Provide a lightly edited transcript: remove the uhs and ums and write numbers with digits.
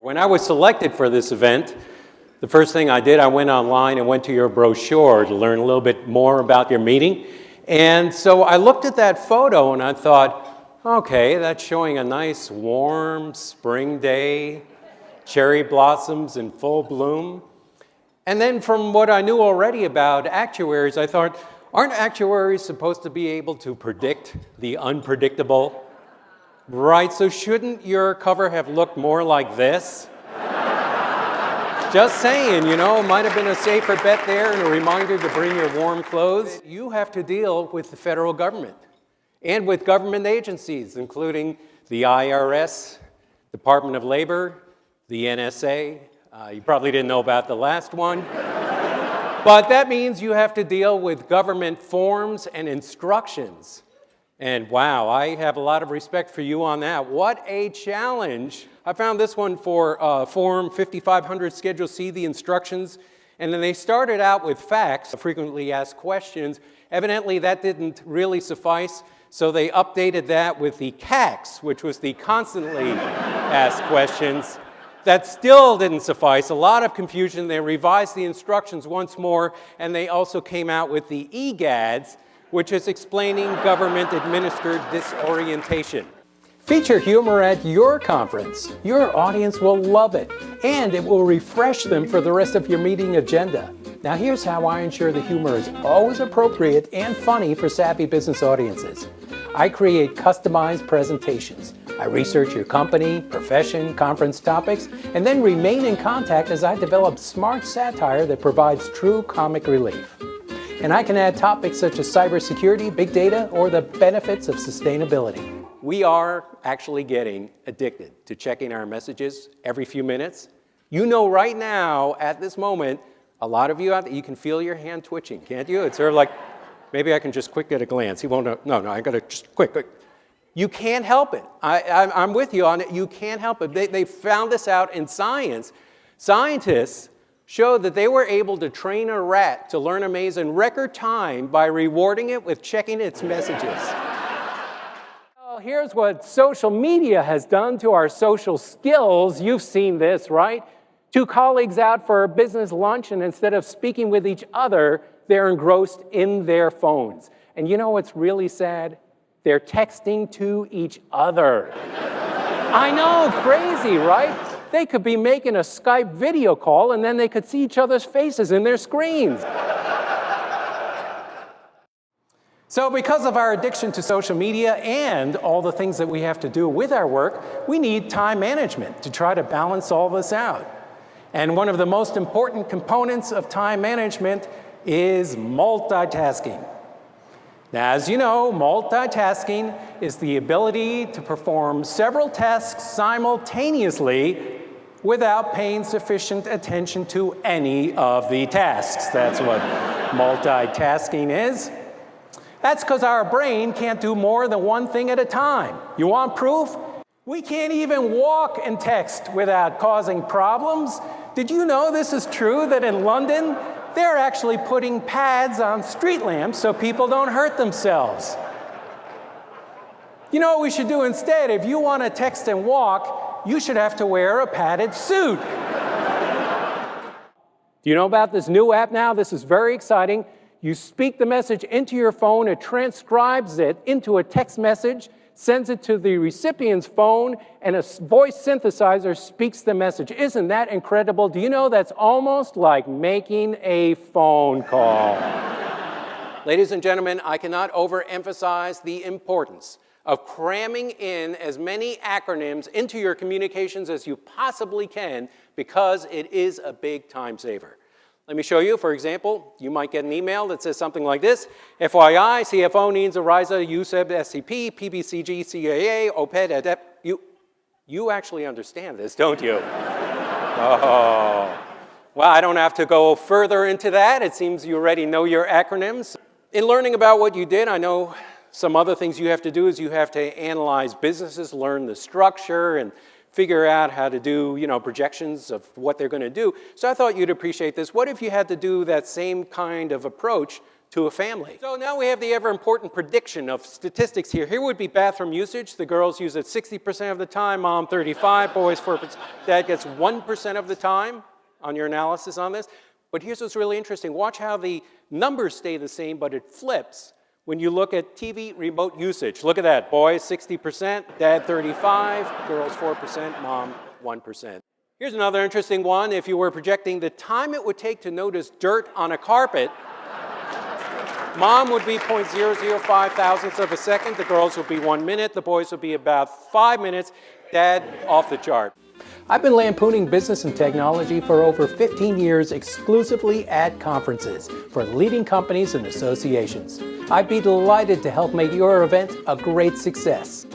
When I was selected for this event, the first thing I did, I went online and went to your brochure to learn a little bit more about your meeting. And so I looked at that photo and I thought, okay, that's showing a nice warm spring day, cherry blossoms in full bloom. And then from what I knew already about actuaries, I thought, aren't actuaries supposed to be able to predict the unpredictable? Right, so shouldn't your cover have looked more like this? Just saying, you know, might have been a safer bet there and a reminder to bring your warm clothes. You have to deal with the federal government and with government agencies, including the IRS, Department of Labor, the NSA. You probably didn't know about the last one. But that means you have to deal with government forms and instructions. And wow, I have a lot of respect for you on that. What a challenge. I found this one for Form 5500 Schedule C, the instructions. And then they started out with facts, frequently asked questions. Evidently, that didn't really suffice. So they updated that with the CACs, which was the constantly asked questions. That still didn't suffice. A lot of confusion. They revised the instructions once more. And they also came out with the EGADs, which is explaining government-administered disorientation. Feature humor at your conference. Your audience will love it, and it will refresh them for the rest of your meeting agenda. Now here's how I ensure the humor is always appropriate and funny for savvy business audiences. I create customized presentations. I research your company, profession, conference topics, and then remain in contact as I develop smart satire that provides true comic relief. And I can add topics such as cybersecurity, big data, or the benefits of sustainability. We are actually getting addicted to checking our messages every few minutes. You know right now, at this moment, a lot of you out there, you can feel your hand twitching, can't you? It's sort of like, maybe I can just quick get a glance. He won't know. No, I got to just quick. You can't help it. I'm with you on it. You can't help it. They found this out in science. Scientists showed that they were able to train a rat to learn a maze in record time by rewarding it with checking its messages. Well, here's what social media has done to our social skills. You've seen this, right? Two colleagues out for a business lunch, and instead of speaking with each other, they're engrossed in their phones. And you know what's really sad? They're texting to each other. I know, crazy, right? They could be making a Skype video call and then they could see each other's faces in their screens. So because of our addiction to social media and all the things that we have to do with our work, we need time management to try to balance all this out. And one of the most important components of time management is multitasking. Now, as you know, multitasking is the ability to perform several tasks simultaneously without paying sufficient attention to any of the tasks. That's what multitasking is. That's because our brain can't do more than one thing at a time. You want proof? We can't even walk and text without causing problems. Did you know this is true, that in London, they're actually putting pads on street lamps so people don't hurt themselves? You know what we should do instead? If you want to text and walk, you should have to wear a padded suit. Do you know about this new app now? This is very exciting. You speak the message into your phone, it transcribes it into a text message, sends it to the recipient's phone, and a voice synthesizer speaks the message. Isn't that incredible? Do you know that's almost like making a phone call? Ladies and gentlemen, I cannot overemphasize the importance of cramming in as many acronyms into your communications as you possibly can, because it is a big time saver. Let me show you. For example, you might get an email that says something like this: FYI, CFO needs Ariza, USEB, SCP, PBCG, CAA, OPED, ADEP. You actually understand this, don't you? Oh. Well, I don't have to go further into that. It seems you already know your acronyms. In learning about what you did, I know some other things you have to do is you have to analyze businesses, learn the structure, and figure out how to do, projections of what they're going to do. So I thought you'd appreciate this. What if you had to do that same kind of approach to a family. So now we have the ever important prediction of statistics here. Here would be bathroom usage. The girls use it 60% of the time, mom 35%, boys 4%. Dad gets 1% of the time on your analysis on this. But here's what's really interesting. Watch how the numbers stay the same, but it flips when you look at TV remote usage. Look at that. Boys 60%, dad 35%, girls 4%, mom 1%. Here's another interesting one. If you were projecting the time it would take to notice dirt on a carpet, mom would be 0.005 thousandths of a second, the girls would be 1 minute, the boys would be about 5 minutes, dad off the chart. I've been lampooning business and technology for over 15 years exclusively at conferences for leading companies and associations. I'd be delighted to help make your event a great success.